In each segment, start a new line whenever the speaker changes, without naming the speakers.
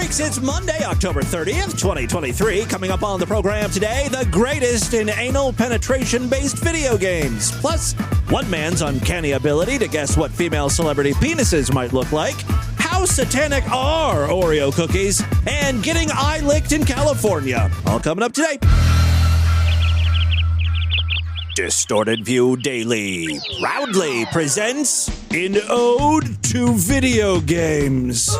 Freaks, it's Monday, October 30th, 2023. Coming up on the program today, the greatest in anal penetration-based video games. Plus, one man's uncanny ability to guess what female celebrity penises might look like, how satanic are Oreo cookies, and getting eye-licked in California. All coming up today. Distorted View Daily proudly presents An Ode to Video Games.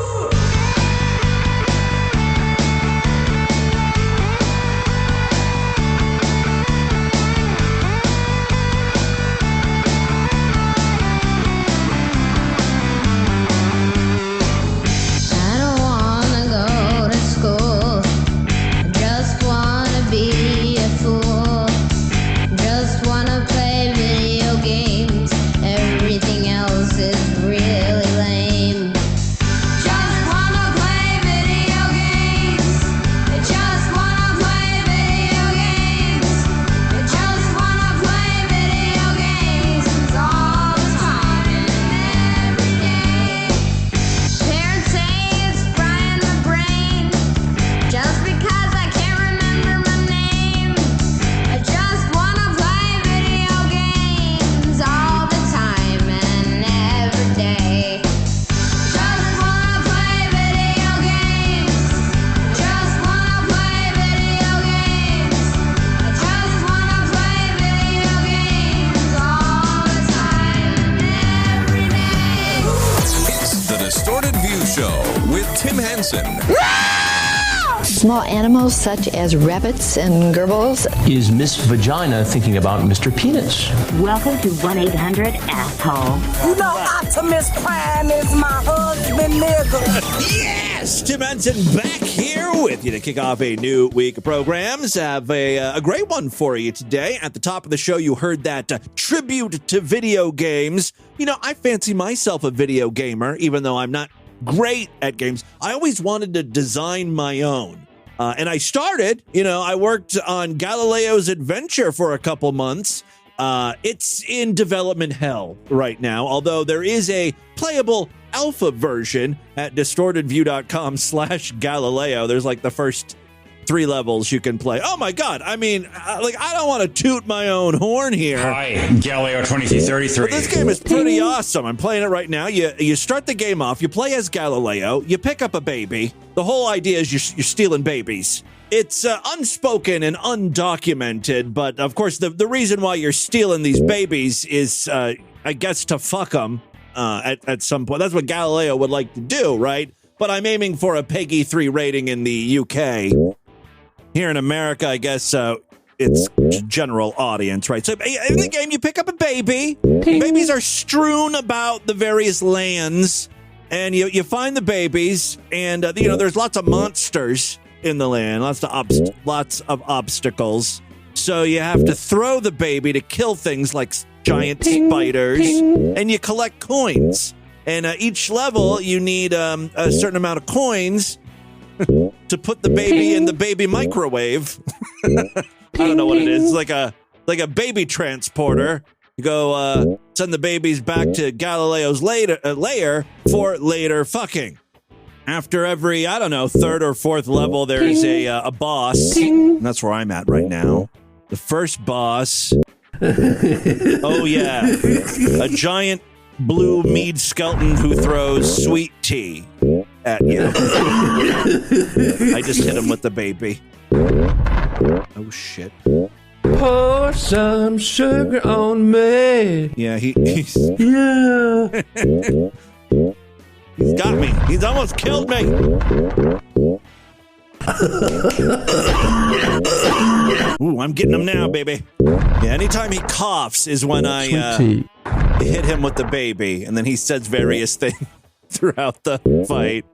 Small animals such as rabbits and gerbils.
Is Miss Vagina thinking about Mr. Penis?
Welcome to 1-800-ASSHOLE.
You know Optimus Prime is my husband, nigga.
Yes! Tim Henson back here with you to kick off a new week of programs. Have a great one for you today. At the top of the show, you heard that tribute to video games. You know, I fancy myself a video gamer, even though I'm not great at games. I always wanted to design my own. And I started, I worked on Galileo's Adventure for a couple months. It's in development hell right now, although there is a playable alpha version at distortedview.com/Galileo. There's like the first 3 levels you can play. Oh my God. I mean, I don't want to toot my own horn here.
Hi, Galileo 2333.
But this game is pretty awesome. I'm playing it right now. You start the game off. You play as Galileo. You pick up a baby. The whole idea is you're stealing babies. It's unspoken and undocumented, but of course the reason why you're stealing these babies is, I guess, to fuck them at some point. That's what Galileo would like to do, right? But I'm aiming for a PEGI 3 rating in the UK. Here in America, I guess it's general audience, right? So in the game, you pick up a baby. Babies are strewn about the various lands, and you find the babies, and there's lots of monsters in the land, lots of obstacles. So you have to throw the baby to kill things like giant spiders, and you collect coins. And each level, you need a certain amount of coins to put the baby in the baby microwave. I don't know what it is. It's like a baby transporter. You go send the babies back to Galileo's lair for later fucking. After every, I don't know, 3rd or 4th level, there's a boss. And that's where I'm at right now. The first boss. Oh yeah, a giant blue Meade skeleton who throws sweet tea at you. I just hit him with the baby. Oh shit.
Pour some sugar on me.
Yeah, he's he's got me. He's almost killed me. Ooh, I'm getting him now, baby. Yeah, anytime he coughs is when I hit him with the baby, and then he says various things throughout the fight.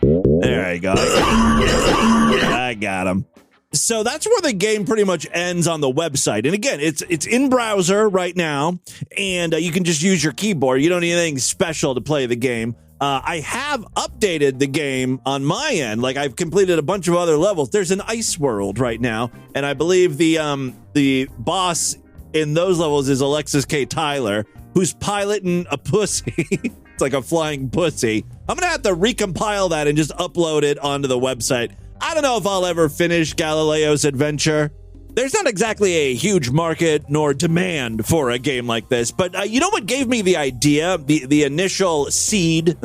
There you go. I got him. So that's where the game pretty much ends on the website. And again, it's in browser right now, and you can just use your keyboard. You don't need anything special to play the game. I have updated the game on my end. Like, I've completed a bunch of other levels. There's an ice world right now, and I believe the boss in those levels is Alexis K. Tyler, who's piloting a pussy It's like a flying pussy. I'm going to have to recompile that and just upload it onto the website. I don't know if I'll ever finish Galileo's Adventure. There's not exactly a huge market nor demand for a game like this, but you know what gave me the idea, the initial seed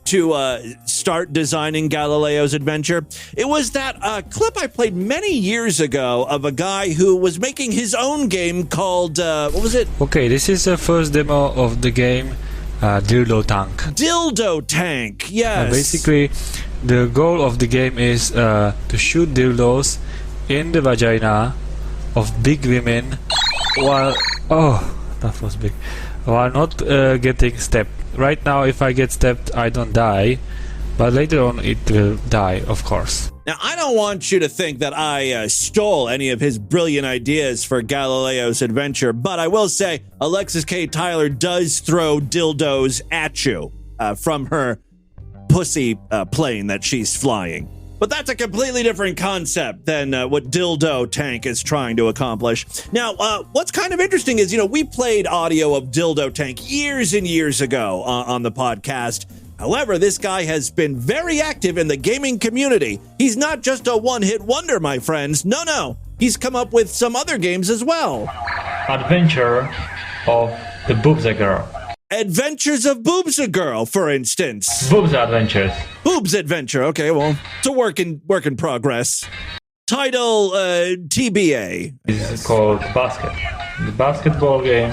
to start designing Galileo's Adventure? It was that clip I played many years ago of a guy who was making his own game called, what was it?
Okay, this is the first demo of the game, Dildo Tank.
Dildo Tank, yes.
Basically, the goal of the game is to shoot dildos in the vagina of big women while that was big, while not getting stepped. Right now, if I get stepped, I don't die, but later on it will die, of course.
Now, I don't want you to think that I stole any of his brilliant ideas for Galileo's Adventure, but I will say Alexis K. Tyler does throw dildos at you from her pussy plane that she's flying. But that's a completely different concept than what Dildo Tank is trying to accomplish. Now, what's kind of interesting is, we played audio of Dildo Tank years and years ago on the podcast. However, this guy has been very active in the gaming community. He's not just a one-hit wonder, my friends. No. He's come up with some other games as well.
Adventure of the Boobs Girl.
Adventures of Boobs a Girl, for instance.
Boobs Adventures.
Boobs Adventure. Okay, well, it's a work in progress. Title TBA.
It's called Basket. The basketball game.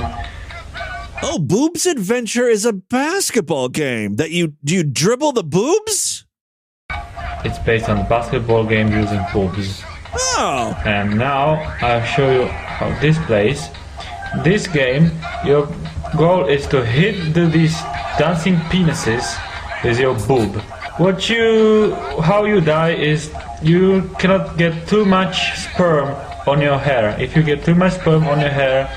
Oh, Boobs Adventure is a basketball game that do you dribble the boobs?
It's based on the basketball game using boobs.
Oh.
And now I'll show you how this plays. This game, your goal is to hit these dancing penises with your boob. How you die is you cannot get too much sperm on your hair. If you get too much sperm on your hair,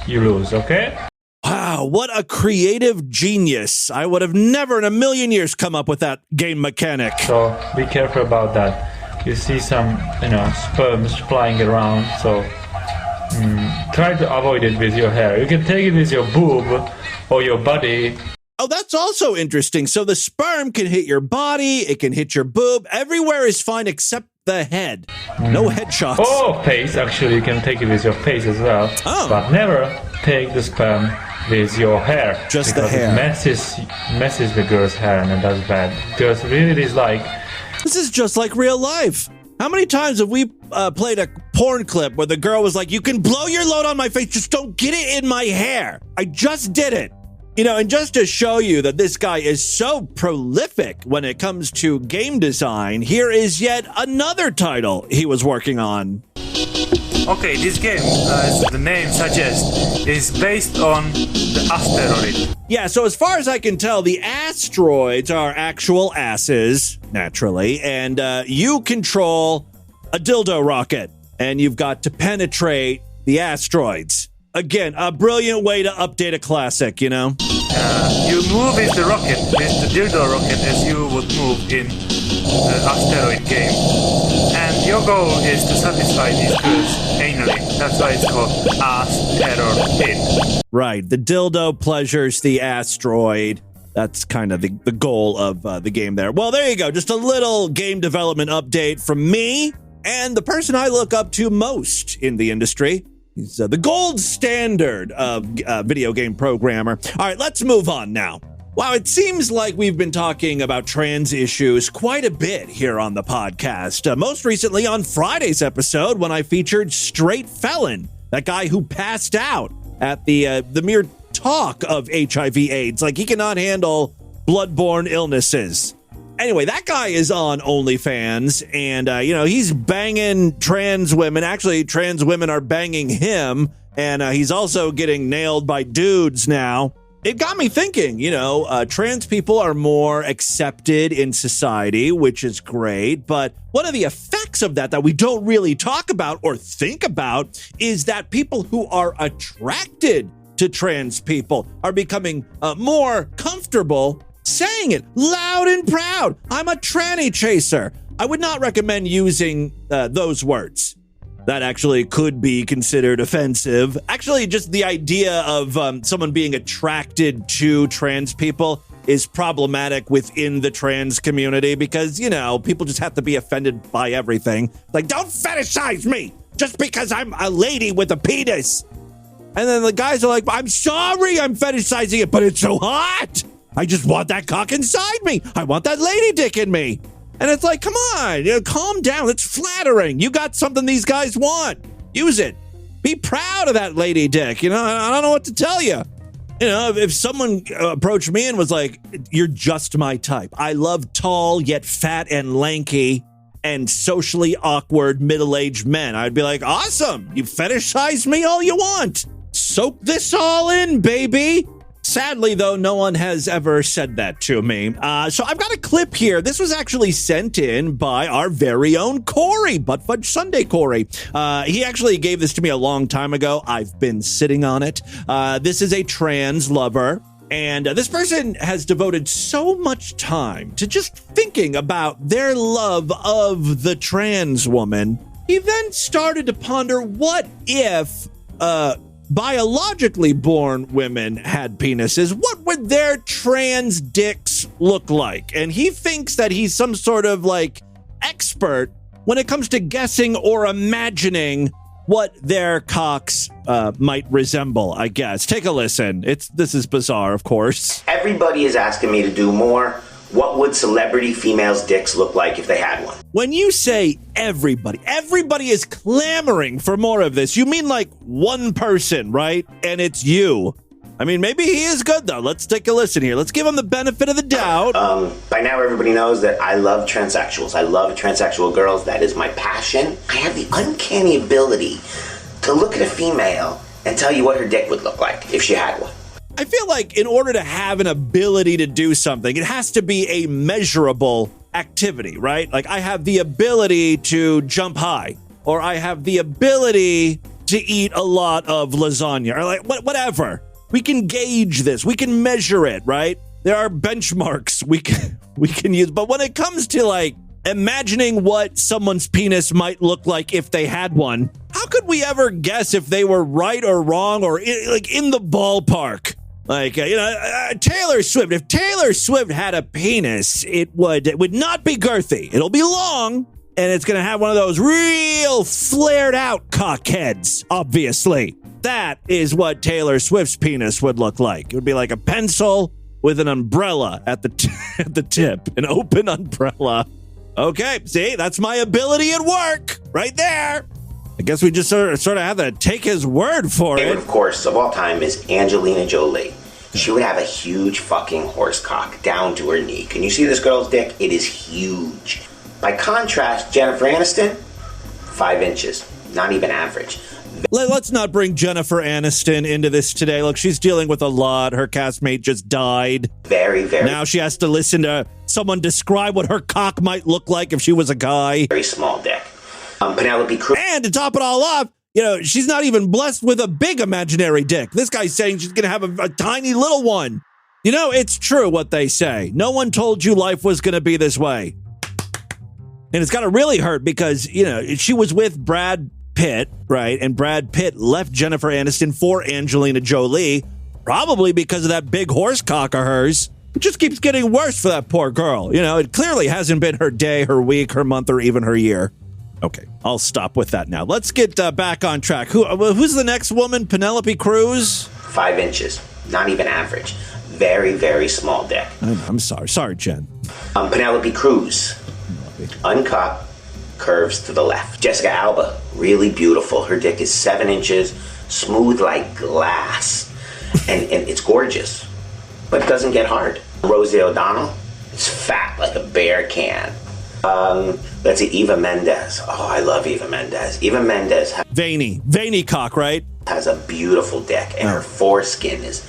you lose, okay?
Wow, what a creative genius. I would have never in a million years come up with that game mechanic.
So be careful about that. You see some, sperms flying around, so try to avoid it with your hair. You can take it with your boob or your body.
Oh, that's also interesting. So the sperm can hit your body, it can hit your boob. Everywhere is fine except the head. No headshots.
Oh, face. Actually, you can take it with your face as well.
Oh.
But never take the sperm with your hair.
Just the hair.
It messes the girl's hair and that's bad. Girls really dislike.
This is just like real life. How many times have we played a porn clip where the girl was like, you can blow your load on my face, just don't get it in my hair. I just did it. And just to show you that this guy is so prolific when it comes to game design, here is yet another title he was working on.
Okay, this game, as the name suggests, is based on the asteroid.
Yeah, so as far as I can tell, the asteroids are actual asses, naturally, and you control a dildo rocket, and you've got to penetrate the asteroids. Again, a brilliant way to update a classic,
You move with the rocket, with the dildo rocket, as you would move in the asteroid game. And your goal is to satisfy these girls anally. That's why it's called Asteroid.
Right, the dildo pleasures the asteroid. That's kind of the goal of the game there. Well, there you go. Just a little game development update from me and the person I look up to most in the industry. He's the gold standard of video game programmer. All right, let's move on now. Wow, it seems like we've been talking about trans issues quite a bit here on the podcast. Most recently on Friday's episode when I featured Straight Felon, that guy who passed out at the mere talk of HIV/AIDS. Like he cannot handle bloodborne illnesses. Anyway, that guy is on OnlyFans, and, he's banging trans women. Actually, trans women are banging him, and he's also getting nailed by dudes now. It got me thinking, trans people are more accepted in society, which is great, but one of the effects of that we don't really talk about or think about is that people who are attracted to trans people are becoming more comfortable saying it loud and proud. I'm a tranny chaser. I would not recommend using those words. That actually could be considered offensive. Actually, just the idea of someone being attracted to trans people is problematic within the trans community because, you know, people just have to be offended by everything. Like, don't fetishize me just because I'm a lady with a penis. And then the guys are like, I'm sorry I'm fetishizing it, but it's so hot. I just want that cock inside me. I want that lady dick in me. And it's like, come on, you know, calm down. It's flattering. You got something these guys want. Use it. Be proud of that lady dick. You know, I don't know what to tell you. You know, if someone approached me and was like, you're just my type. I love tall yet fat and lanky and socially awkward middle-aged men. I'd be like, awesome. You fetishize me all you want. Soak this all in, baby. Sadly, though, no one has ever said that to me. So I've got a clip here. This was actually sent in by our very own Corey, Butt Fudge Sunday Corey. He actually gave this to me a long time ago. I've been sitting on it. This is a trans lover. And this person has devoted so much time to just thinking about their love of the trans woman. He then started to ponder, what if biologically born women had penises? What would their trans dicks look like? And he thinks that he's some sort of like expert when it comes to guessing or imagining what their cocks might resemble, I guess. Take a listen. This is bizarre, of course.
Everybody is asking me to do more. What would celebrity females' dicks look like if they had one?
When you say everybody is clamoring for more of this. You mean like one person, right? And it's you. I mean, maybe he is good, though. Let's take a listen here. Let's give him the benefit of the doubt.
By now, everybody knows that I love transsexuals. I love transsexual girls. That is my passion. I have the uncanny ability to look at a female and tell you what her dick would look like if she had one.
I feel like in order to have an ability to do something, it has to be a measurable activity, right? Like I have the ability to jump high, or I have the ability to eat a lot of lasagna, or like whatever. We can gauge this. We can measure it, right? There are benchmarks we can use. But when it comes to like imagining what someone's penis might look like if they had one, how could we ever guess if they were right or wrong or in the ballpark? Like, Taylor Swift. If Taylor Swift had a penis, it would not be girthy. It'll be long, and it's going to have one of those real flared out cock heads, obviously. That is what Taylor Swift's penis would look like. It would be like a pencil with an umbrella at the tip, an open umbrella. Okay, see, that's my ability at work right there. I guess we just sort of have to take his word for it.
And of course, of all time, is Angelina Jolie. She would have a huge fucking horse cock down to her knee. Can you see this girl's dick? It is huge. By contrast, Jennifer Aniston, 5 inches. Not even average.
Let's not bring Jennifer Aniston into this today. Look, she's dealing with a lot. Her castmate just died.
Very, very.
Now she has to listen to someone describe what her cock might look like if she was a guy.
Very small dick. Penelope Cruz.
And to top it all off, she's not even blessed with a big imaginary dick. This guy's saying she's going to have a tiny little one. It's true what they say. No one told you life was going to be this way. And it's got to really hurt because, she was with Brad Pitt, right? And Brad Pitt left Jennifer Aniston for Angelina Jolie, probably because of that big horse cock of hers. It just keeps getting worse for that poor girl. It clearly hasn't been her day, her week, her month, or even her year. Okay, I'll stop with that now. Let's get back on track. Who's the next woman? Penelope Cruz?
5 inches. Not even average. Very, very small dick.
I'm sorry. Sorry, Jen.
Penelope Cruz. Uncut. Curves to the left. Jessica Alba. Really beautiful. Her dick is 7 inches. Smooth like glass. And it's gorgeous. But it doesn't get hard. Rosie O'Donnell. It's fat like a bear can. Let's see, Eva Mendes. Oh, I love Eva Mendes. Eva Mendes.
Veiny cock, right?
Has a beautiful dick, and her foreskin is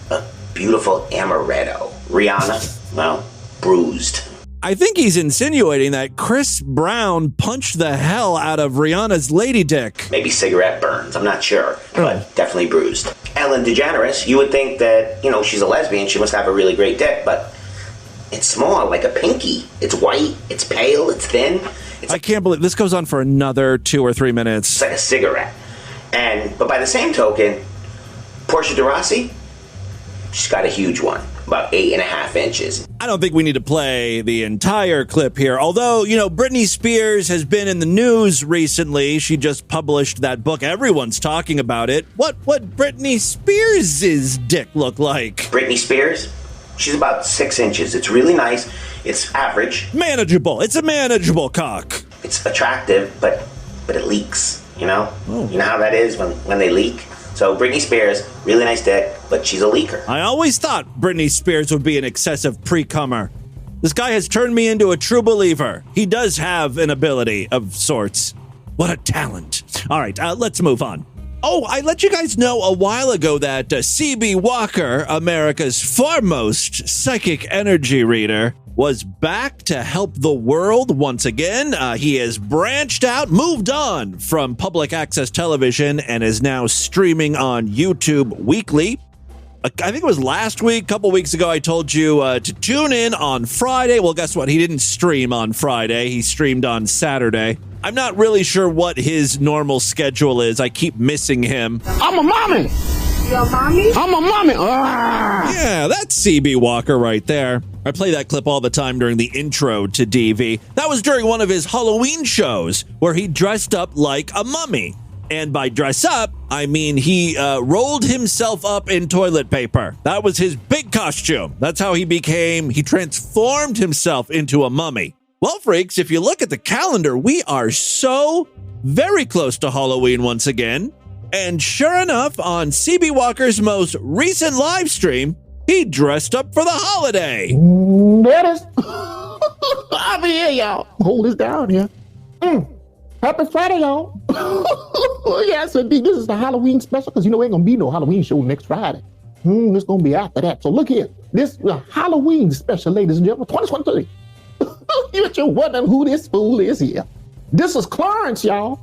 a beautiful amaretto. Rihanna, well, bruised.
I think he's insinuating that Chris Brown punched the hell out of Rihanna's lady dick.
Maybe cigarette burns, I'm not sure, but definitely bruised. Ellen DeGeneres, you would think that, she's a lesbian, she must have a really great dick, but it's small, like a pinky. It's white, it's pale, it's thin.
I can't believe this goes on for another 2 or 3 minutes.
It's like a cigarette. But by the same token, Portia de Rossi, she's got a huge one. about 8.5 inches.
I don't think we need to play the entire clip here. Although, Britney Spears has been in the news recently. She just published that book. Everyone's talking about it. What Britney Spears' dick look like?
Britney Spears, she's about 6 inches. It's really nice. It's average.
Manageable. It's a manageable cock.
It's attractive, but it leaks, You know how that is when they leak? So Britney Spears, really nice dick, but she's a leaker.
I always thought Britney Spears would be an excessive pre-cummer. This guy has turned me into a true believer. He does have an ability of sorts. What a talent. All right, let's move on. Oh, I let you guys know a while ago that C.B. Walker, America's foremost psychic energy reader, was back to help the world once again. He has branched out, moved on from public access television, and is now streaming on YouTube weekly. I think it was last week, a couple weeks ago, I told you to tune in on Friday. Well, guess what? He didn't stream on Friday. He streamed on Saturday. I'm not really sure what his normal schedule is. I keep missing him.
I'm a mommy.
Your mommy?
I'm a mommy.
Yeah, that's CB Walker right there. I play that clip all the time during the intro to DV. That was during one of his Halloween shows where he dressed up like a mummy. And by dress up, I mean he rolled himself up in toilet paper. That was his big costume. That's how he transformed himself into a mummy. Well, freaks, if you look at the calendar, we are so very close to Halloween once again. And sure enough, on CB Walker's most recent live stream, he dressed up for the holiday.
There it is. I'm here, y'all. Hold this down here. Happy Friday, y'all. Yes, indeed. This is the Halloween special because ain't going to be no Halloween show next Friday. It's going to be after that. So look here. This Halloween special, ladies and gentlemen, 2023. You're wondering who this fool is here. This is Clarence, y'all.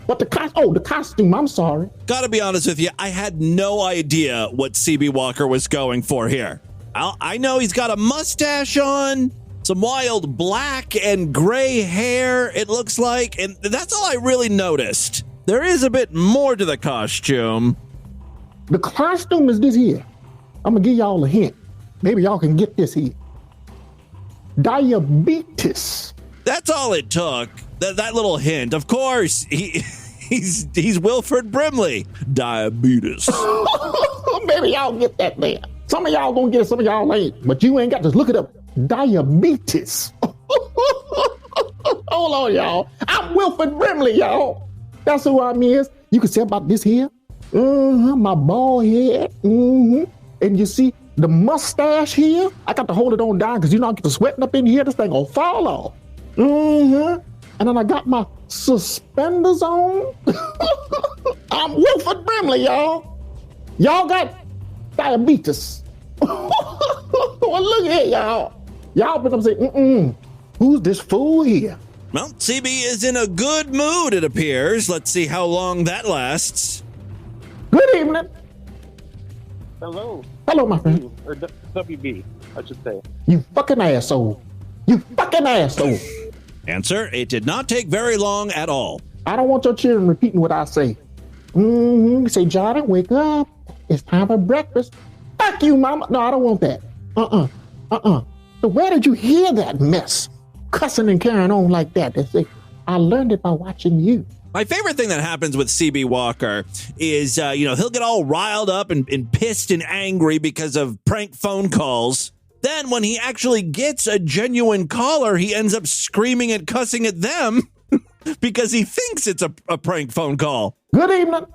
But the costume, I'm sorry.
Gotta be honest with you, I had no idea what CB Walker was going for here. I know he's got a mustache on, some wild black and gray hair, it looks like, and that's all I really noticed. There is a bit more to the costume.
The costume is this here. I'm gonna give y'all a hint. Maybe y'all can get this here. Diabetes.
That's all it took. That little hint. Of course, he's Wilford Brimley. Diabetes.
Maybe y'all get that there. Some of y'all gonna get it, some of y'all ain't. But you ain't got to look it up. Diabetes. Hold on, y'all. I'm Wilford Brimley, y'all. That's who I is. You can say about this here. My bald head. And you see the mustache here. I got to hold it on down because I get the sweating up in here. This thing gonna fall off. And then I got my suspenders on. I'm Wilford Brimley, y'all. Y'all got diabetes. Well, look here, y'all. Y'all been up saying, who's this fool here?
Well, CB is in a good mood, it appears. Let's see how long that lasts.
Good evening.
Hello.
Hello, my friend.
Or WB, I should say.
You fucking asshole. You fucking asshole.
Answer, it did not take very long at all.
I don't want your children repeating what I say. Say, Johnny, wake up. It's time for breakfast. Fuck you, mama. No, I don't want that. So where did you hear that mess? Cussing and carrying on like that. They say, I learned it by watching you.
My favorite thing that happens with CB Walker is, he'll get all riled up and pissed and angry because of prank phone calls. Then when he actually gets a genuine caller, he ends up screaming and cussing at them because he thinks it's a prank phone call.
Good evening.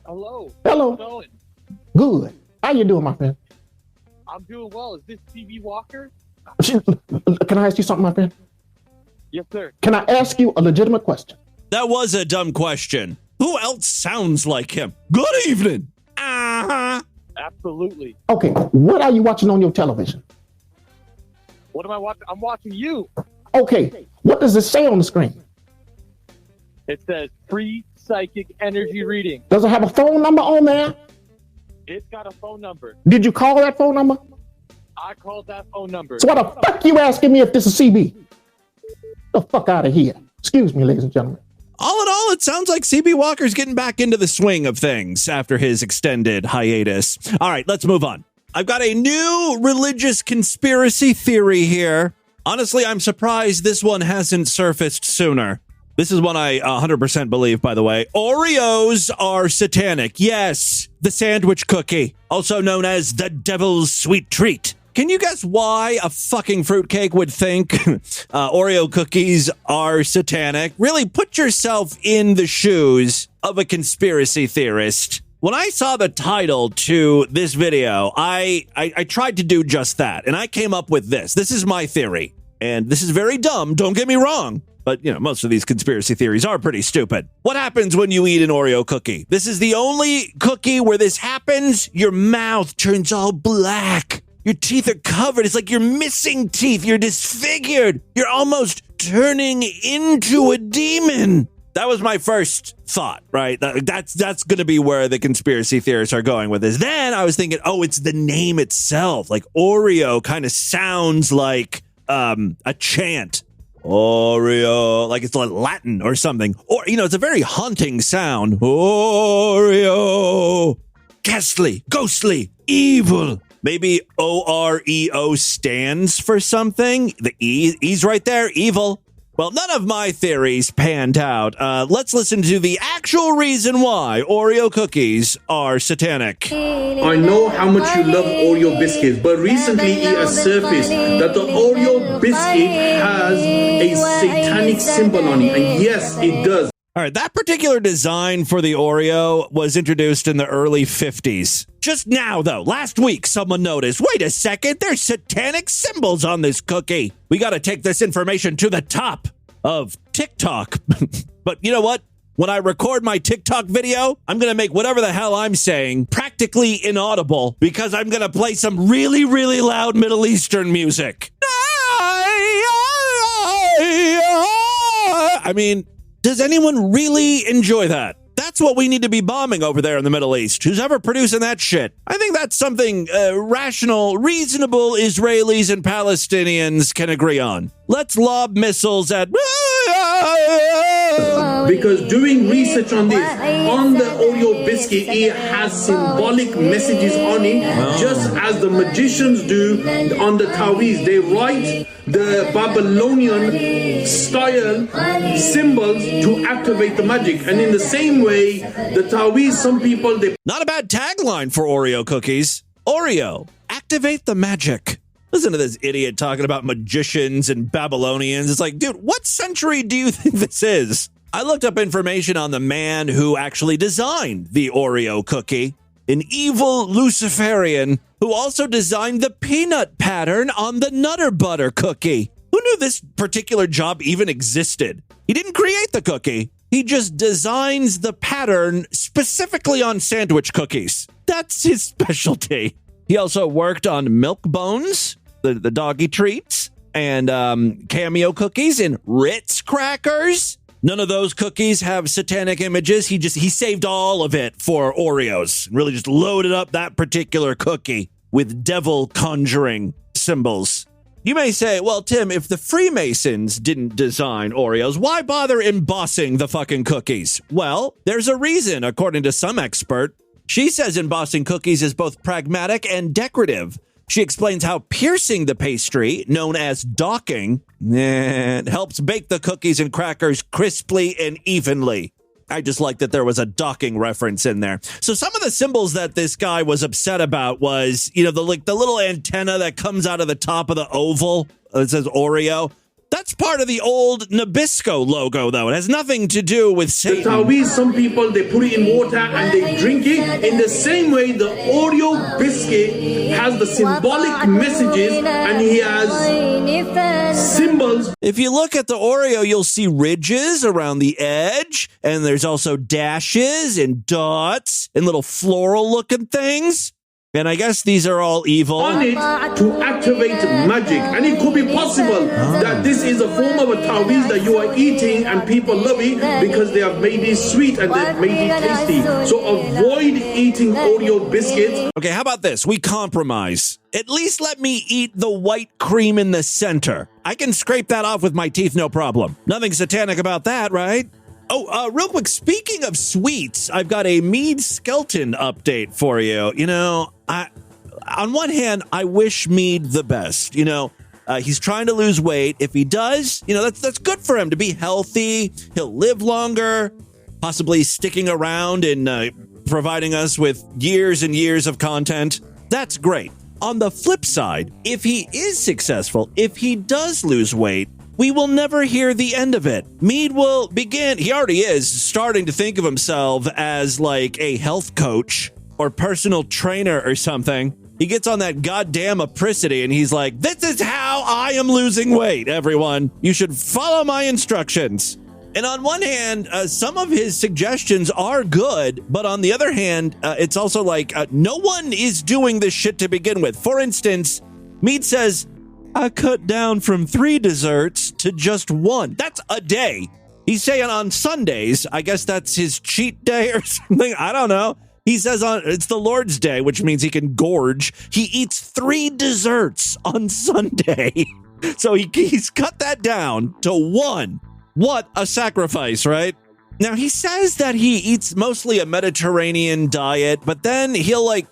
Hello.
Hello.
How's it going?
Good. How you doing, my friend?
I'm doing well. Is this CB Walker?
Can I ask you something, my friend?
Yes, sir.
Can I ask you a legitimate question?
That was a dumb question. Who else sounds like him? Good evening.
Absolutely.
Okay, what are you watching on your television?
What am I watching? I'm watching you.
Okay, what does it say on the screen?
It says free psychic energy reading.
Does it have a phone number on there?
It's got a phone number.
Did you call that phone number?
I called that phone number.
So why the fuck you asking me if this is CB? The fuck out of here. Excuse me, ladies and gentlemen.
All in all, it sounds like CB Walker's getting back into the swing of things after his extended hiatus. All right, let's move on. I've got a new religious conspiracy theory here. Honestly, I'm surprised this one hasn't surfaced sooner. This is one I 100% believe, by the way. Oreos are satanic. Yes, the sandwich cookie, also known as the devil's sweet treat. Can you guess why a fucking fruitcake would think Oreo cookies are satanic? Really put yourself in the shoes of a conspiracy theorist. When I saw the title to this video, I tried to do just that, and I came up with this. This is my theory, and this is very dumb, don't get me wrong. But, you know, most of these conspiracy theories are pretty stupid. What happens when you eat an Oreo cookie? This is the only cookie where this happens. Your mouth turns all black. Your teeth are covered. It's like you're missing teeth. You're disfigured. You're almost turning into a demon. That was my first thought, right? That's going to be where the conspiracy theorists are going with this. Then I was thinking, oh, it's the name itself. Like Oreo kind of sounds like a chant. Oreo, like it's like Latin or something. Or, you know, it's a very haunting sound. Oreo. Ghastly, ghostly, evil. Maybe Oreo stands for something. The E's right there, evil. Well, none of my theories panned out. Let's listen to the actual reason why Oreo cookies are satanic.
I know how much you love Oreo biscuits, but recently it has surfaced that the Oreo biscuit has a satanic symbol on it. And yes, it does.
All right, that particular design for the Oreo was introduced in the early 50s. Just now, though, last week, someone noticed, wait a second, there's satanic symbols on this cookie. We got to take this information to the top of TikTok. But you know what? When I record my TikTok video, I'm going to make whatever the hell I'm saying practically inaudible because I'm going to play some really, really loud Middle Eastern music. I mean, does anyone really enjoy that? That's what we need to be bombing over there in the Middle East. Who's ever producing that shit? I think that's something rational, reasonable Israelis and Palestinians can agree on. Let's lob missiles at...
Because doing research on this, on the Oreo biscuit, it has symbolic messages on it, just as the magicians do on the Tawiz. They write the Babylonian style symbols to activate the magic. And in the same way, the Tawiz, some people...
Not a bad tagline for Oreo cookies. Oreo, activate the magic. Listen to this idiot talking about magicians and Babylonians. It's like, dude, what century do you think this is? I looked up information on the man who actually designed the Oreo cookie, an evil Luciferian who also designed the peanut pattern on the Nutter Butter cookie. Who knew this particular job even existed? He didn't create the cookie. He just designs the pattern specifically on sandwich cookies. That's his specialty. He also worked on Milk Bones, the doggy treats, and Cameo cookies and Ritz crackers. None of those cookies have satanic images. He saved all of it for Oreos. Really just loaded up that particular cookie with devil conjuring symbols. You may say, well, Tim, if the Freemasons didn't design Oreos, why bother embossing the fucking cookies? Well, there's a reason, according to some expert. She says embossing cookies is both pragmatic and decorative. She explains how piercing the pastry, known as docking, helps bake the cookies and crackers crisply and evenly. I just like that there was a docking reference in there. So some of the symbols that this guy was upset about was, you know, the little antenna that comes out of the top of the oval that says Oreo. That's part of the old Nabisco logo, though. It has nothing to do with Satan.
The Tawiz, some people, they put it in water and they drink it. In the same way, the Oreo biscuit has the symbolic messages and he has symbols.
If you look at the Oreo, you'll see ridges around the edge, and there's also dashes and dots and little floral-looking things. And I guess these are all evil.
On it to activate magic. And it could be possible that this is a form of a Tawiz that you are eating and people love it because they have made it sweet and they've made it tasty. So avoid eating Oreo biscuits.
Okay, how about this? We compromise. At least let me eat the white cream in the center. I can scrape that off with my teeth, no problem. Nothing satanic about that, right? Oh, real quick, speaking of sweets, I've got a Meade skeleton update for you. You know, on one hand, I wish Meade the best. You know, he's trying to lose weight. If he does, you know, that's good for him to be healthy. He'll live longer, possibly sticking around and providing us with years and years of content. That's great. On the flip side, if he is successful, if he does lose weight, we will never hear the end of it. Meade will begin, he already is, starting to think of himself as like a health coach or personal trainer or something. He gets on that goddamn apricity and he's like, this is how I am losing weight, everyone. You should follow my instructions. And on one hand, some of his suggestions are good, but on the other hand, it's also like no one is doing this shit to begin with. For instance, Meade says, I cut down from 3 desserts to just 1. That's a day. He's saying on Sundays, I guess that's his cheat day or something. I don't know. He says it's the Lord's Day, which means he can gorge. He eats 3 desserts on Sunday. So he's cut that down to 1. What a sacrifice, right? Now, he says that he eats mostly a Mediterranean diet, but then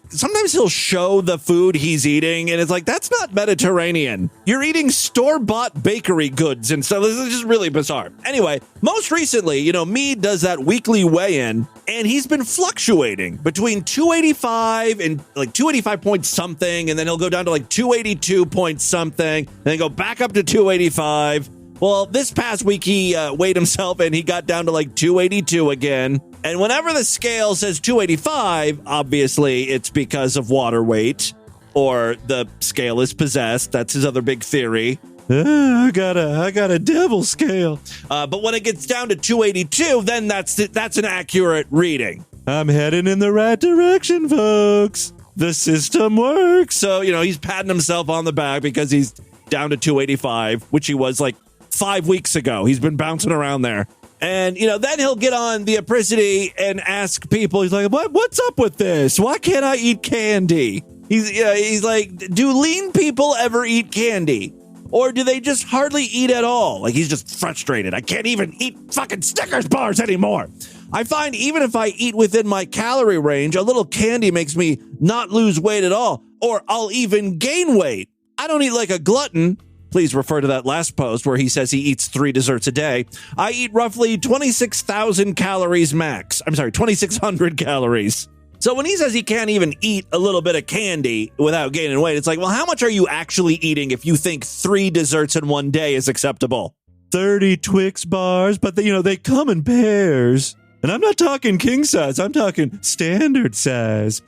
sometimes he'll show the food he's eating, and it's like, that's not Mediterranean. You're eating store-bought bakery goods and stuff. This is just really bizarre. Anyway, most recently, you know, Meade does that weekly weigh-in, and he's been fluctuating between 285 and like 285 point something, and then he'll go down to like 282 point something, and then go back up to 285. Well, this past week, he weighed himself and he got down to like 282 again. And whenever the scale says 285, obviously it's because of water weight or the scale is possessed. That's his other big theory. I got a devil scale. But when it gets down to 282, then that's an accurate reading. I'm heading in the right direction, folks. The system works. So, you know, he's patting himself on the back because he's down to 285, which he was like 5 weeks ago. He's been bouncing around there. And, you know, then he'll get on the apricity and ask people, he's like, what's up with this? Why can't I eat candy? He's like, do lean people ever eat candy? Or do they just hardly eat at all? Like, he's just frustrated. I can't even eat fucking Snickers bars anymore. I find even if I eat within my calorie range, a little candy makes me not lose weight at all. Or I'll even gain weight. I don't eat like a glutton. Please refer to that last post where he says he eats 3 desserts a day. I eat roughly 26,000 calories max. I'm sorry, 2,600 calories. So when he says he can't even eat a little bit of candy without gaining weight, it's like, well, how much are you actually eating if you think 3 desserts in one day is acceptable? 30 Twix bars, but they come in pairs. And I'm not talking king size. I'm talking standard size.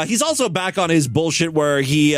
He's also back on his bullshit where he,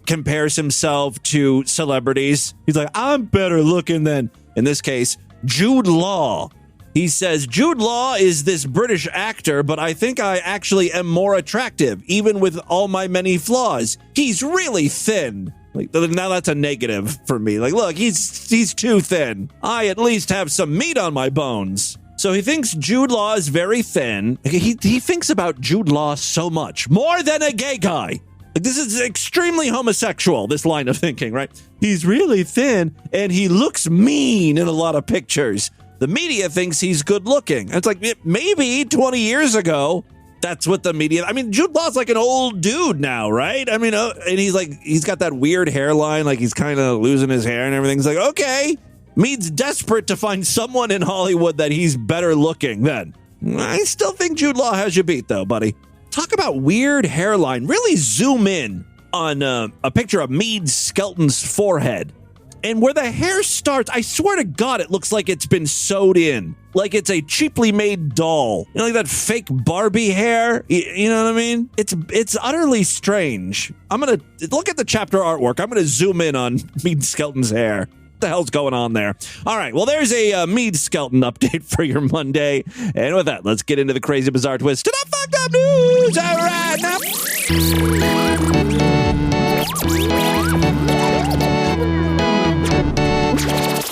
compares himself to celebrities. He's like, I'm better looking than, in this case, Jude Law. He says, Jude Law is this British actor, but I think I actually am more attractive, even with all my many flaws. He's really thin. Like, now that's a negative for me. Like, look, he's too thin. I at least have some meat on my bones. So he thinks Jude Law is very thin. He thinks about Jude Law so much, more than a gay guy. Like, this is extremely homosexual, this line of thinking, right? He's really thin, and he looks mean in a lot of pictures. The media thinks he's good looking. It's like, maybe 20 years ago, that's what the media... I mean, Jude Law's like an old dude now, right? I mean, and he's got that weird hairline, like he's kind of losing his hair and everything. It's like, okay... Meade's desperate to find someone in Hollywood that he's better looking than. I still think Jude Law has you beat, though, buddy. Talk about weird hairline. Really zoom in on a picture of Meade Skelton's forehead. And where the hair starts, I swear to God, it looks like it's been sewed in. Like it's a cheaply made doll. You know, like that fake Barbie hair? You know what I mean? It's utterly strange. I'm going to look at the chapter artwork. I'm going to zoom in on Meade Skelton's hair. What the hell's going on there? All right, well, there's a Meade Skelton update for your Monday. And with that, let's get into the crazy, bizarre twist to the fucked up news. All right, now.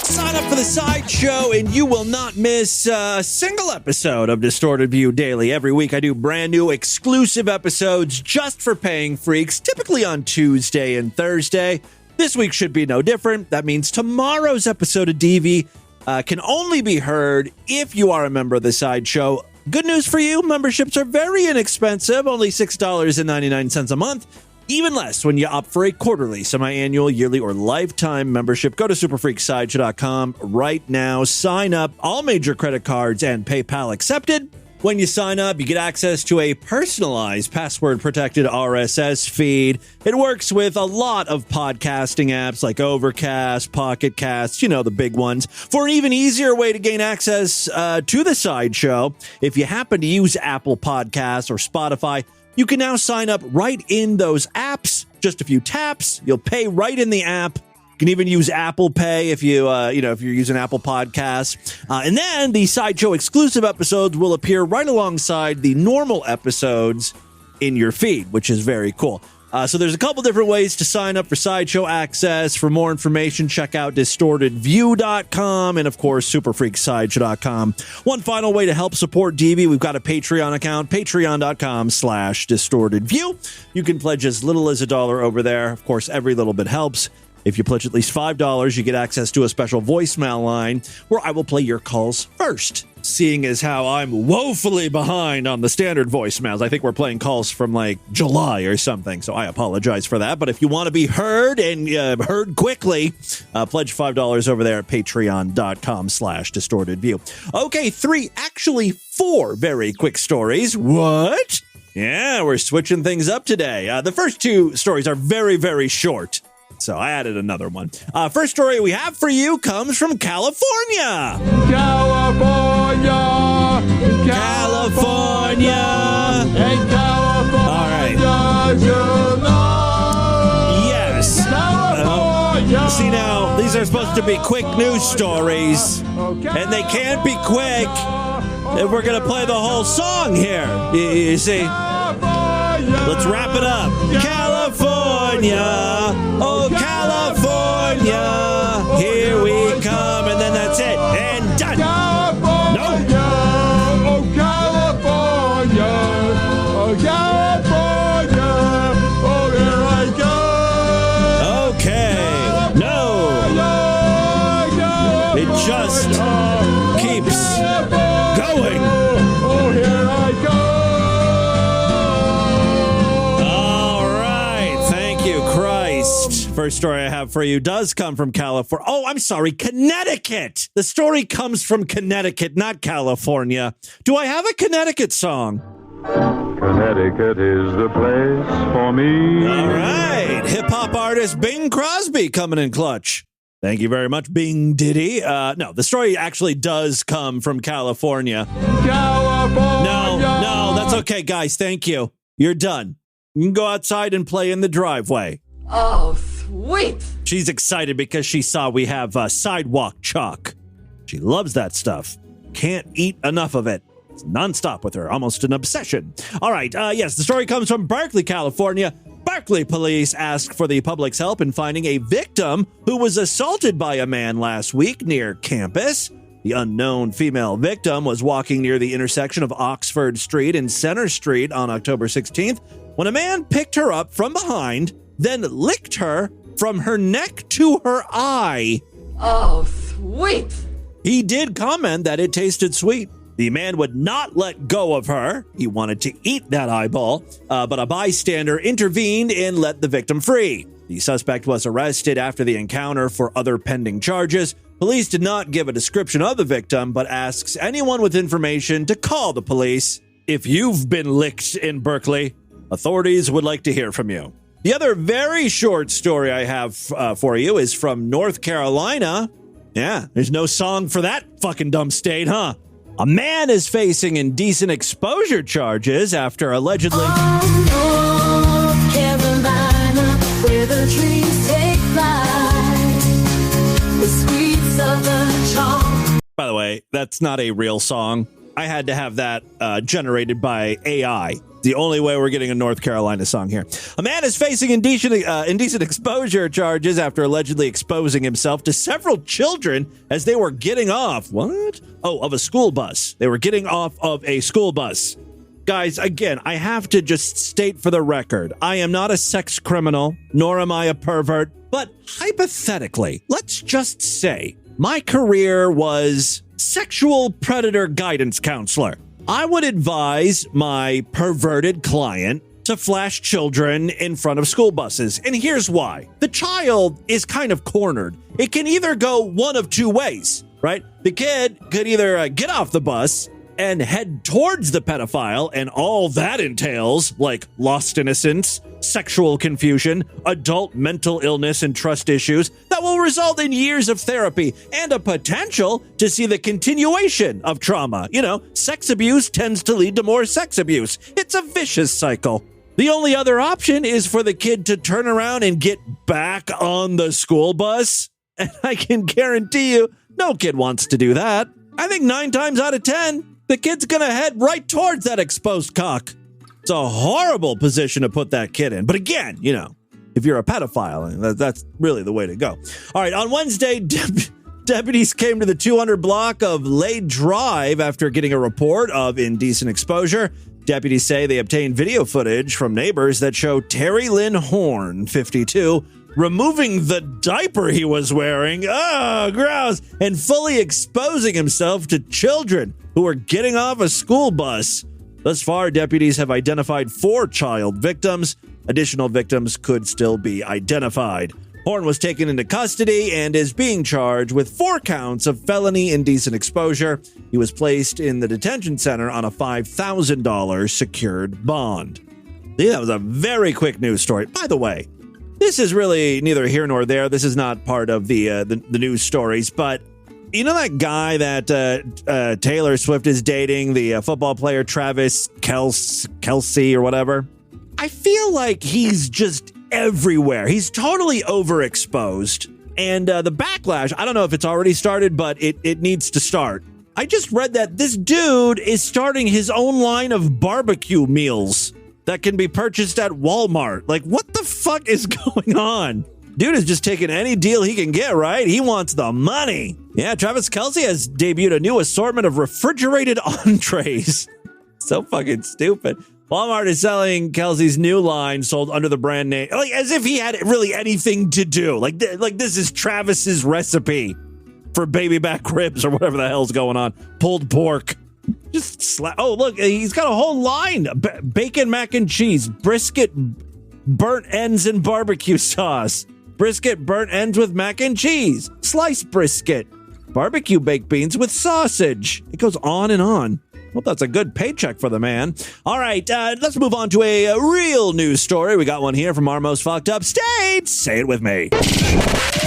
Sign up for the Sideshow, and you will not miss a single episode of Distorted View Daily. Every week, I do brand new exclusive episodes just for paying freaks, typically on Tuesday and Thursday. This week should be no different. That means tomorrow's episode of DV can only be heard if you are a member of the Sideshow. Good news for you, memberships are very inexpensive, only $6.99 a month. Even less when you opt for a quarterly, semi-annual, yearly, or lifetime membership. Go to superfreaksideshow.com right now. Sign up. All major credit cards and PayPal accepted. When you sign up, you get access to a personalized, password-protected RSS feed. It works with a lot of podcasting apps like Overcast, Pocket Casts, you know, the big ones. For an even easier way to gain access to the Sideshow, if you happen to use Apple Podcasts or Spotify, you can now sign up right in those apps. Just a few taps. You'll pay right in the app. You can even use Apple Pay if if you're using Apple Podcasts. And then the Sideshow exclusive episodes will appear right alongside the normal episodes in your feed, which is very cool. So there's a couple different ways to sign up for Sideshow access. For more information, check out distortedview.com and, of course, superfreaksideshow.com. One final way to help support DV, we've got a Patreon account, patreon.com/distortedview. You can pledge as little as $1 over there. Of course, every little bit helps. If you pledge at least $5, you get access to a special voicemail line where I will play your calls first. Seeing as how I'm woefully behind on the standard voicemails, I think we're playing calls from like July or something, so I apologize for that. But if you want to be heard and heard quickly, pledge $5 over there at patreon.com/distortedview. Okay, 4 very quick stories. What? Yeah, we're switching things up today. The first 2 stories are very, very short. So I added another one. First story we have for you comes from California.
California.
And California. All right. Yes. See now, these are supposed to be quick news stories, and they can't be quick if we're going to play the whole song here. You see? Let's wrap it up. California, oh California, here we come, and then that's it, and done.
California, oh California, oh California, oh here I go.
Okay, no, it just keeps going.
Oh here I go.
First story I have for you does come from California. Oh, I'm sorry, Connecticut. The story comes from Connecticut, not California. Do I have a Connecticut song?
Connecticut is the place for me.
All right. Hip-hop artist Bing Crosby coming in clutch. Thank you very much, Bing Diddy. No, the story actually does come from California.
California.
No, that's okay, guys. Thank you. You're done. You can go outside and play in the driveway.
Oh, sweet.
She's excited because she saw we have sidewalk chalk. She loves that stuff. Can't eat enough of it. It's nonstop with her, almost an obsession. All right, yes, the story comes from Berkeley, California. Berkeley police asked for the public's help in finding a victim who was assaulted by a man last week near campus. The unknown female victim was walking near the intersection of Oxford Street and Center Street on October 16th when a man picked her up from behind, then licked her from her neck to her eye.
Oh, sweet.
He did comment that it tasted sweet. The man would not let go of her. He wanted to eat that eyeball, but a bystander intervened and let the victim free. The suspect was arrested after the encounter for other pending charges. Police did not give a description of the victim, but asks anyone with information to call the police. If you've been licked in Berkeley, authorities would like to hear from you. The other very short story I have for you is from North Carolina. Yeah, there's no song for that fucking dumb state, huh? A man is facing indecent exposure charges after allegedly...
North Carolina, where the trees take flight, the sweet southern charm.
By the way, that's not a real song. I had to have that generated by AI. The only way we're getting a North Carolina song here. A man is facing indecent exposure charges after allegedly exposing himself to several children as they were getting off. What? Oh, of a school bus. They were getting off of a school bus. Guys, again, I have to just state for the record, I am not a sex criminal, nor am I a pervert, but hypothetically, let's just say my career was sexual predator guidance counselor. I would advise my perverted client to flash children in front of school buses. And here's why. The child is kind of cornered. It can either go one of two ways, right? The kid could either get off the bus and head towards the pedophile, and all that entails, like lost innocence, sexual confusion, adult mental illness, and trust issues that will result in years of therapy and a potential to see the continuation of trauma. You know, sex abuse tends to lead to more sex abuse. It's a vicious cycle. The only other option is for the kid to turn around and get back on the school bus. And I can guarantee you, no kid wants to do that. I think 9 times out of 10, the kid's going to head right towards that exposed cock. It's a horrible position to put that kid in. But again, you know, if you're a pedophile, that's really the way to go. All right, on Wednesday, deputies came to the 200 block of Lade Drive after getting a report of indecent exposure. Deputies say they obtained video footage from neighbors that show Terry Lynn Horn, 52, removing the diaper he was wearing, gross, and fully exposing himself to children who were getting off a school bus. Thus far, deputies have identified 4 child victims. Additional victims could still be identified. Horn was taken into custody and is being charged with 4 counts of felony indecent exposure. He was placed in the detention center on a $5,000 secured bond. Yeah, that was a very quick news story. By the way, this is really neither here nor there. This is not part of the news stories, but you know that guy that Taylor Swift is dating, the football player Travis Kelce or whatever? I feel like he's just everywhere. He's totally overexposed. And the backlash, I don't know if it's already started, but it needs to start. I just read that this dude is starting his own line of barbecue meals that can be purchased at Walmart. Like, what the fuck is going on? Dude is just taking any deal he can get, right? He wants the money. Yeah, Travis Kelce has debuted a new assortment of refrigerated entrees. So fucking stupid. Walmart is selling Kelce's new line sold under the brand name, like as if he had really anything to do. Like this is Travis's recipe for baby back ribs or whatever the hell's going on. Pulled pork. Just slap. Oh, look, he's got a whole line. Bacon, mac and cheese, brisket, burnt ends and barbecue sauce. Brisket burnt ends with mac and cheese, sliced brisket, barbecue baked beans with sausage. It goes on and on. Well, that's a good paycheck for the man. All right, let's move on to a real news story. We got one here from our most fucked up state. Say it with me.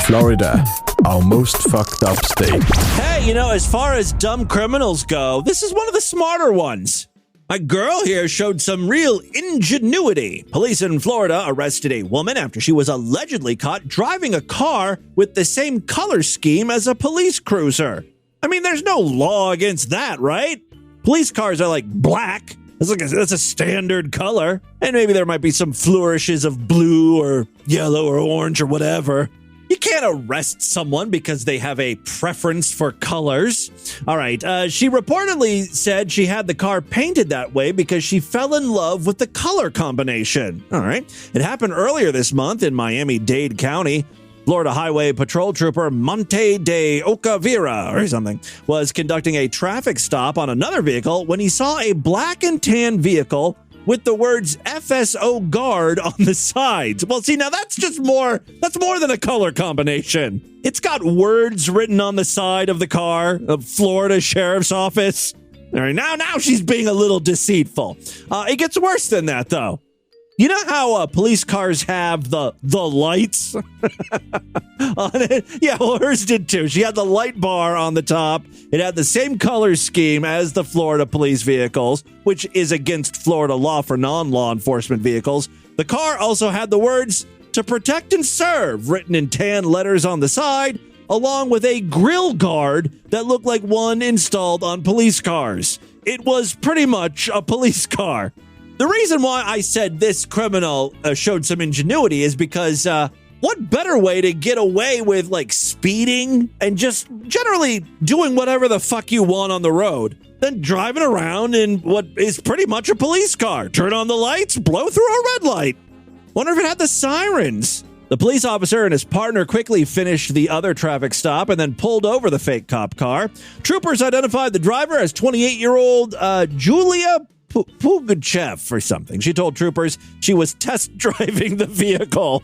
Florida, our most fucked up state.
Hey, you know, as far as dumb criminals go, this is one of the smarter ones. My girl here showed some real ingenuity. Police in Florida arrested a woman after she was allegedly caught driving a car with the same color scheme as a police cruiser. I mean, there's no law against that, right? Police cars are like black. That's a standard color. And maybe there might be some flourishes of blue or yellow or orange or whatever. You can't arrest someone because they have a preference for colors. All right. She reportedly said she had the car painted that way because she fell in love with the color combination. All right. It happened earlier this month in Miami-Dade County. Florida Highway Patrol Trooper Monte de Ocavira or something was conducting a traffic stop on another vehicle when he saw a black and tan vehicle with the words FSO guard on the sides. Well, see, now that's more than a color combination. It's got words written on the side of the car, of Florida Sheriff's Office. All right, now she's being a little deceitful. It gets worse than that, though. You know how police cars have the lights on it? Yeah, well, hers did too. She had the light bar on the top. It had the same color scheme as the Florida police vehicles, which is against Florida law for non-law enforcement vehicles. The car also had the words, "To protect and serve," written in tan letters on the side, along with a grill guard that looked like one installed on police cars. It was pretty much a police car. The reason why I said this criminal showed some ingenuity is because what better way to get away with like speeding and just generally doing whatever the fuck you want on the road than driving around in what is pretty much a police car. Turn on the lights, blow through a red light. Wonder if it had the sirens. The police officer and his partner quickly finished the other traffic stop and then pulled over the fake cop car. Troopers identified the driver as 28-year-old Julia Pugachev or something. She told troopers she was test driving the vehicle.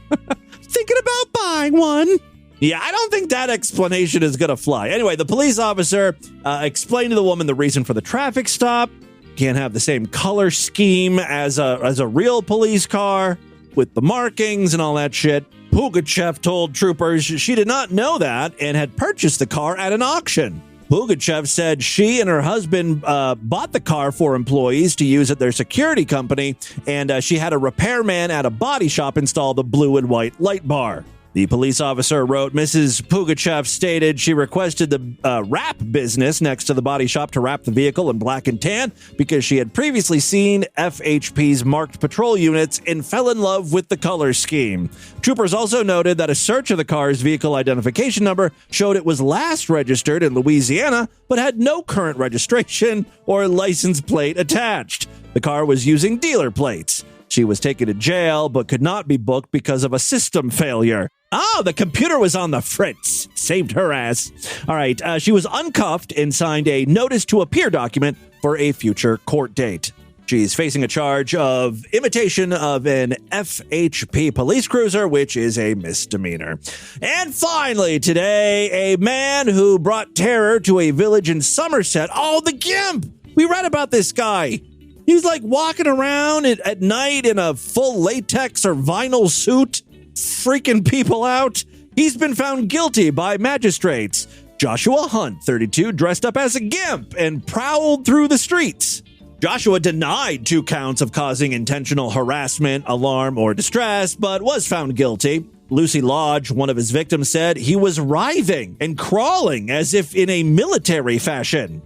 Thinking about buying one. Yeah, I don't think that explanation is going to fly. Anyway, the police officer explained to the woman the reason for the traffic stop. Can't have the same color scheme as a real police car with the markings and all that shit. Pugachev told troopers she did not know that and had purchased the car at an auction. Pugachev said she and her husband bought the car for employees to use at their security company, and she had a repairman at a body shop install the blue and white light bar. The police officer wrote, Mrs. Pugachev stated she requested the wrap business next to the body shop to wrap the vehicle in black and tan because she had previously seen FHP's marked patrol units and fell in love with the color scheme. Troopers also noted that a search of the car's vehicle identification number showed it was last registered in Louisiana, but had no current registration or license plate attached. The car was using dealer plates. She was taken to jail, but could not be booked because of a system failure. Oh, the computer was on the fritz. Saved her ass. All right, she was uncuffed and signed a notice to appear document for a future court date. She's facing a charge of imitation of an FHP police cruiser, which is a misdemeanor. And finally, today, a man who brought terror to a village in Somerset. Oh, the Gimp! We read about this guy. He's like walking around at night in a full latex or vinyl suit, freaking people out. He's been found guilty by magistrates. Joshua Hunt, 32, dressed up as a gimp and prowled through the streets. Joshua denied 2 counts of causing intentional harassment, alarm, or distress, but was found guilty. Lucy Lodge, one of his victims, said he was writhing and crawling as if in a military fashion.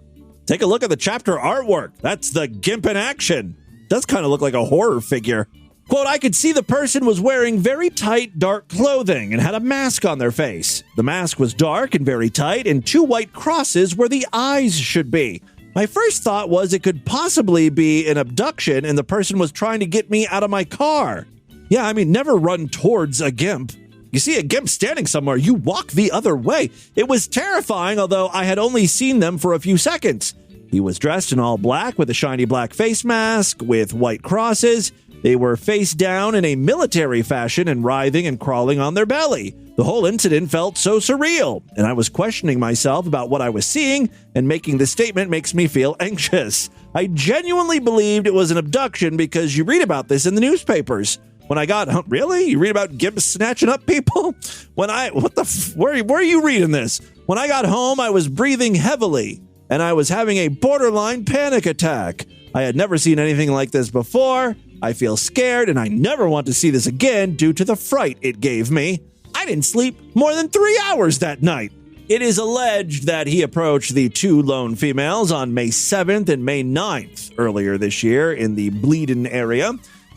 Take a look at the chapter artwork. That's the Gimp in action. Does kind of look like a horror figure. Quote, I could see the person was wearing very tight, dark clothing and had a mask on their face. The mask was dark and very tight, and 2 white crosses where the eyes should be. My first thought was it could possibly be an abduction and the person was trying to get me out of my car. Yeah, I mean, never run towards a gimp. You see a gimp standing somewhere, you walk the other way. It was terrifying, although I had only seen them for a few seconds. He was dressed in all black with a shiny black face mask with white crosses. They were face down in a military fashion and writhing and crawling on their belly. The whole incident felt so surreal, and I was questioning myself about what I was seeing, and making this statement makes me feel anxious. I genuinely believed it was an abduction because you read about this in the newspapers. When I got really? You read about gimps snatching up people? Where are you reading this? When I got home, I was breathing heavily, and I was having a borderline panic attack. I had never seen anything like this before. I feel scared, and I never want to see this again due to the fright it gave me. I didn't sleep more than 3 hours that night. It is alleged that he approached the 2 lone females on May 7th and May 9th earlier this year in the Bleeden area.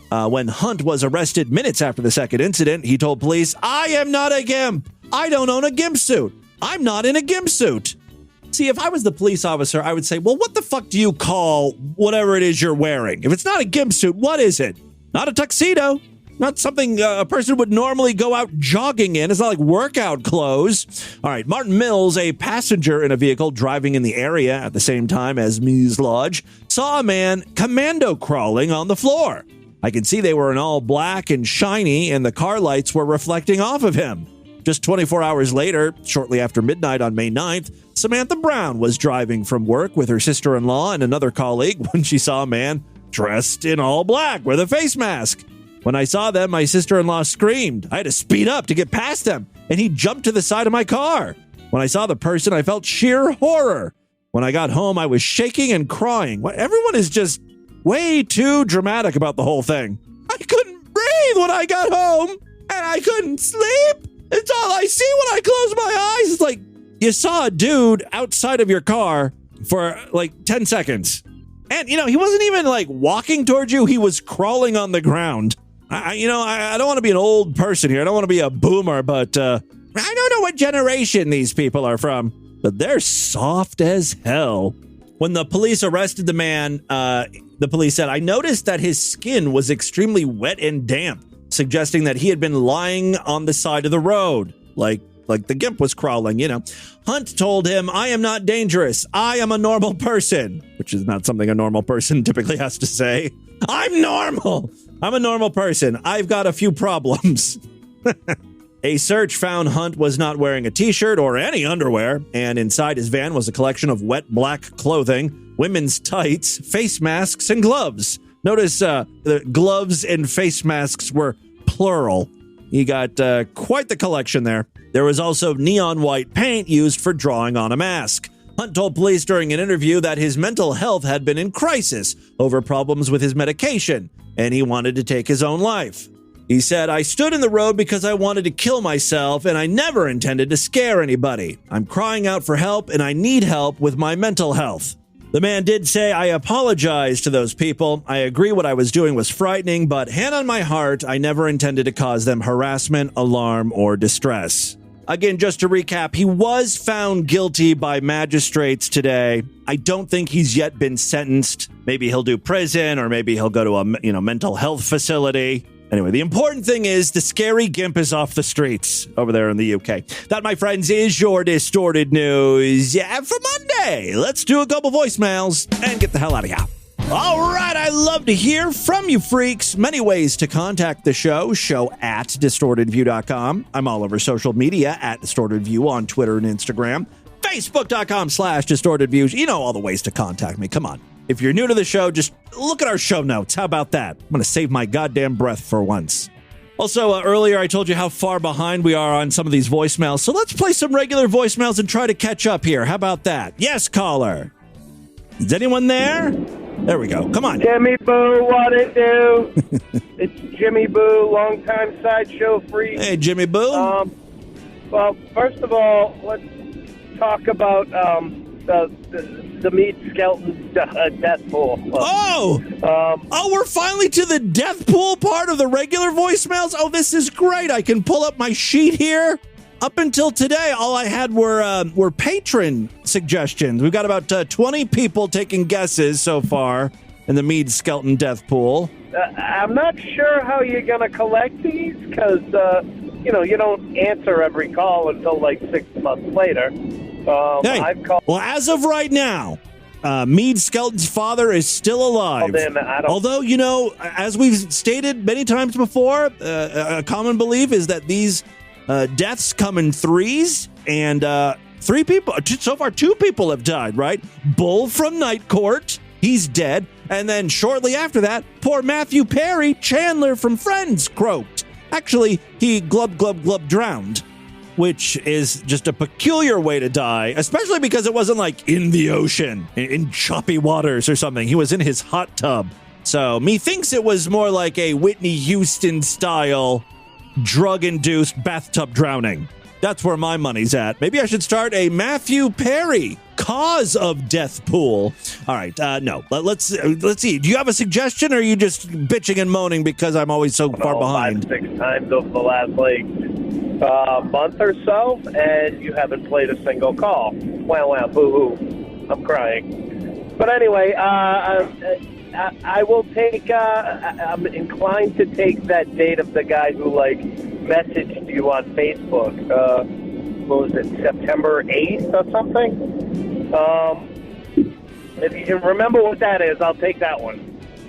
When Hunt was arrested minutes after the second incident, he told police, I am not a gimp. I don't own a gimp suit. I'm not in a gimp suit. See, if I was the police officer, I would say, well, what the fuck do you call whatever it is you're wearing? If it's not a gimp suit, what is it? Not a tuxedo. Not something a person would normally go out jogging in. It's not like workout clothes. All right, Martin Mills, a passenger in a vehicle driving in the area at the same time as Meade Lodge, saw a man commando crawling on the floor. I can see they were in all black and shiny, and the car lights were reflecting off of him. Just 24 hours later, shortly after midnight on May 9th, Samantha Brown was driving from work with her sister-in-law and another colleague when she saw a man dressed in all black with a face mask. When I saw them, my sister-in-law screamed. I had to speed up to get past them, and he jumped to the side of my car. When I saw the person, I felt sheer horror. When I got home, I was shaking and crying. Everyone is just way too dramatic about the whole thing. I couldn't breathe when I got home, and I couldn't sleep. It's all I see when I close my eyes. It's like you saw a dude outside of your car for like 10 seconds. And, he wasn't even like walking towards you. He was crawling on the ground. I don't want to be an old person here. I don't want to be a boomer, but I don't know what generation these people are from, but they're soft as hell. When the police arrested the man, the police said, I noticed that his skin was extremely wet and damp, suggesting that he had been lying on the side of the road, like like the gimp was crawling, you know. Hunt told him, I am not dangerous. I am a normal person, which is not something a normal person typically has to say. I'm normal. I'm a normal person. I've got a few problems. A search found Hunt was not wearing a t-shirt or any underwear, and inside his van was a collection of wet black clothing, women's tights, face masks, and gloves. Notice the gloves and face masks were plural. He got quite the collection there. There was also neon white paint used for drawing on a mask. Hunt told police during an interview that his mental health had been in crisis over problems with his medication, and he wanted to take his own life. He said, I stood in the road because I wanted to kill myself, and I never intended to scare anybody. I'm crying out for help, and I need help with my mental health. The man did say, I apologize to those people. I agree what I was doing was frightening, but hand on my heart, I never intended to cause them harassment, alarm, or distress. Again, just to recap, he was found guilty by magistrates today. I don't think he's yet been sentenced. Maybe he'll do prison, or maybe he'll go to a mental health facility. Anyway, the important thing is the scary gimp is off the streets over there in the UK. That, my friends, is your Distorted News. Yeah, for Monday. Let's do a couple voicemails and get the hell out of here. All right, I love to hear from you freaks. Many ways to contact the show at distortedview.com. I'm all over social media at distortedview on Twitter and Instagram. Facebook.com/distortedviews. You know all the ways to contact me. Come on. If you're new to the show, just look at our show notes. How about that? I'm going to save my goddamn breath for once. Also, earlier I told you how far behind we are on some of these voicemails, so let's play some regular voicemails and try to catch up here. How about that? Yes, caller. Is anyone there? There we go. Come on.
Jimmy Boo, what it do? It's Jimmy Boo, longtime Sideshow freak.
Hey, Jimmy Boo.
Well, first of all, let's talk about the Meade skeleton death pool.
We're finally to the death pool part of the regular voicemails. Oh, this is great. I can pull up my sheet here. Up until today, all I had were patron suggestions. We've got about 20 people taking guesses so far in the Meade skeleton death pool.
I'm not sure how you're going to collect these because, you don't answer every call until like 6 months later.
Well, as of right now, Meade Skelton's father is still alive. Although, as we've stated many times before, a common belief is that these deaths come in threes, and 3 people, so far 2 people have died, right? Bull from Night Court, he's dead. And then shortly after that, poor Matthew Perry, Chandler from Friends, croaked. Actually, he glub, drowned. Which is just a peculiar way to die, especially because it wasn't like in the ocean, in choppy waters or something. He was in his hot tub. So, methinks it was more like a Whitney Houston-style drug-induced bathtub drowning. That's where my money's at. Maybe I should start a Matthew Perry cause of death pool. All right, no. Let's see. Do you have a suggestion, or are you just bitching and moaning because I'm always so far behind?
5-6 times over the last month or so, and you haven't played a single call. Wow, boo-hoo. I'm crying. But anyway, I will take, I'm inclined to take that date of the guy who, messaged you on Facebook. What was it, September 8th or something? If you can remember what that is, I'll take that one.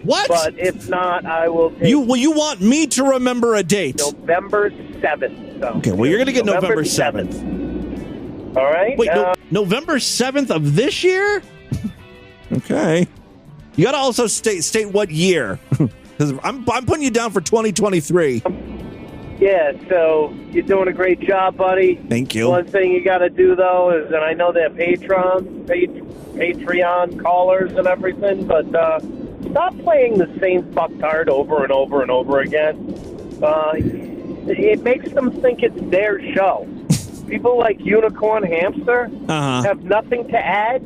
What?
But if not, I will take...
You want me to remember a date?
November 7th. So.
Okay, well, you're going to get November 7th.
All right.
Wait, November 7th of this year? Okay. You got to also state what year. Because I'm putting you down for 2023.
Yeah, so you're doing a great job, buddy.
Thank you.
One thing you got to do, though, is, and I know they're Patreon callers and everything, but stop playing the same fucktard over and over and over again. It makes them think it's their show. People like Unicorn Hamster have nothing to add,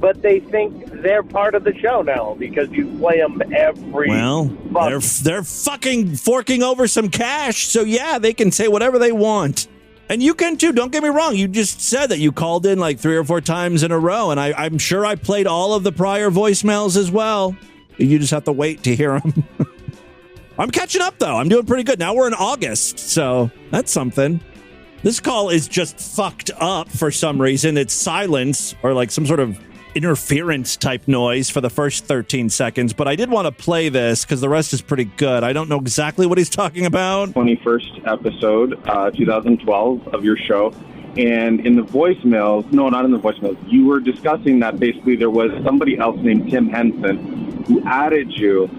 but they think they're part of the show now because you play them every month.
They're fucking forking over some cash, so yeah, they can say whatever they want. And you can too, don't get me wrong. You just said that you called in 3 or 4 times in a row, and I'm sure I played all of the prior voicemails as well. You just have to wait to hear them. I'm catching up, though. I'm doing pretty good. Now we're in August, so that's something. This call is just fucked up for some reason. It's silence or like some sort of interference type noise for the first 13 seconds. But I did want to play this because the rest is pretty good. I don't know exactly what he's talking about.
21st episode, 2012 of your show. And in the voicemails, no, not in the voicemails, you were discussing that basically there was somebody else named Tim Henson who added you.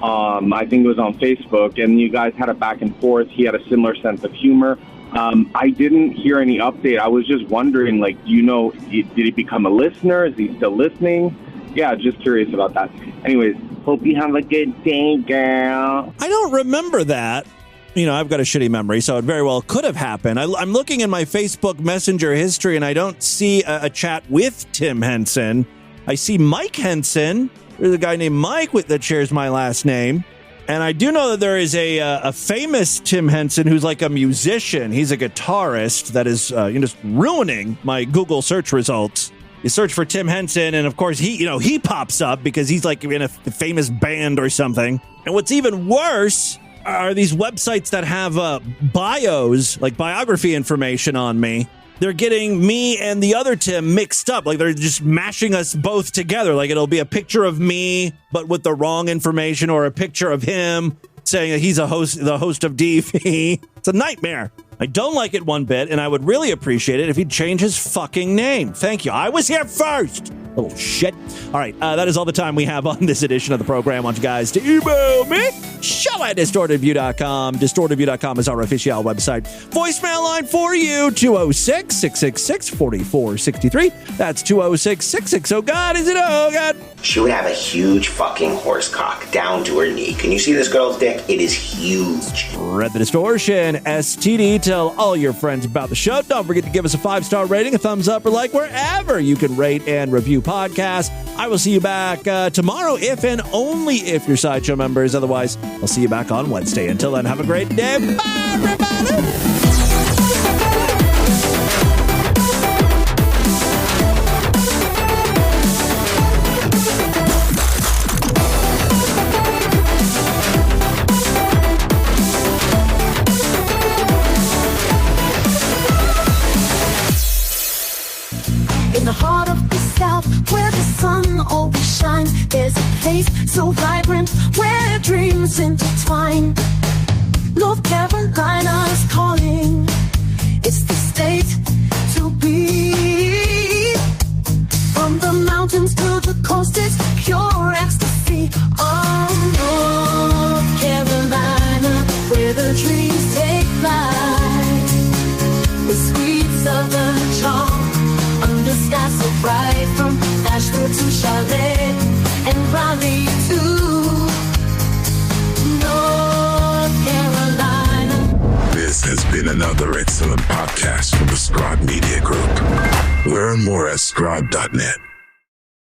I think it was on Facebook, and you guys had a back and forth. He had a similar sense of humor. I didn't hear any update. I was just wondering, like, do you know, did he become a listener? Is he still listening? Yeah, just curious about that. Anyways, hope you have a good day, girl.
I don't remember that. You know, I've got a shitty memory, so it very well could have happened. I'm looking in my Facebook Messenger history, and I don't see a chat with Tim Henson. I see Mike Henson. There's a guy named Mike that shares my last name. And I do know that there is a famous Tim Henson who's like a musician. He's a guitarist that is just ruining my Google search results. You search for Tim Henson, and of course he pops up because he's like in a famous band or something. And what's even worse are these websites that have bios, like biography information on me. They're getting me and the other Tim mixed up. Like they're just mashing us both together. Like it'll be a picture of me, but with the wrong information, or a picture of him saying that he's the host of DV. It's a nightmare. I don't like it one bit, and I would really appreciate it if he'd change his fucking name. Thank you. I was here first. Little shit. All right, that is all the time we have on this edition of the program. I want you guys to email me, show@distortedview.com. Distortedview.com is our official website. Voicemail line for you, 206-666-4463. That's 206-660. Oh, God, is it? Oh, God.
She would have a huge fucking horse cock down to her knee. Can you see this girl's dick? It is huge.
Read the Distortion, STD. Tell all your friends about the show. Don't forget to give us a 5-star rating, a thumbs up, or like wherever you can rate and review podcasts. I will see you back tomorrow, if and only if you're Sideshow members. Otherwise, I'll see you back on Wednesday. Until then, have a great day. Bye, everybody.
In the heart of the South, where the sun always shines, there's a place so vibrant where dreams intertwine. North Carolina's calling. It's the state to be. From the mountains to the coast, it's pure ecstasy. Oh, North Carolina, where the trees take flight. The sweet southern charm. The sky so bright, from Nashville to Charlotte and Raleigh to North Carolina.
This has been another excellent podcast from the Scribe Media Group. Learn more at scribe.net.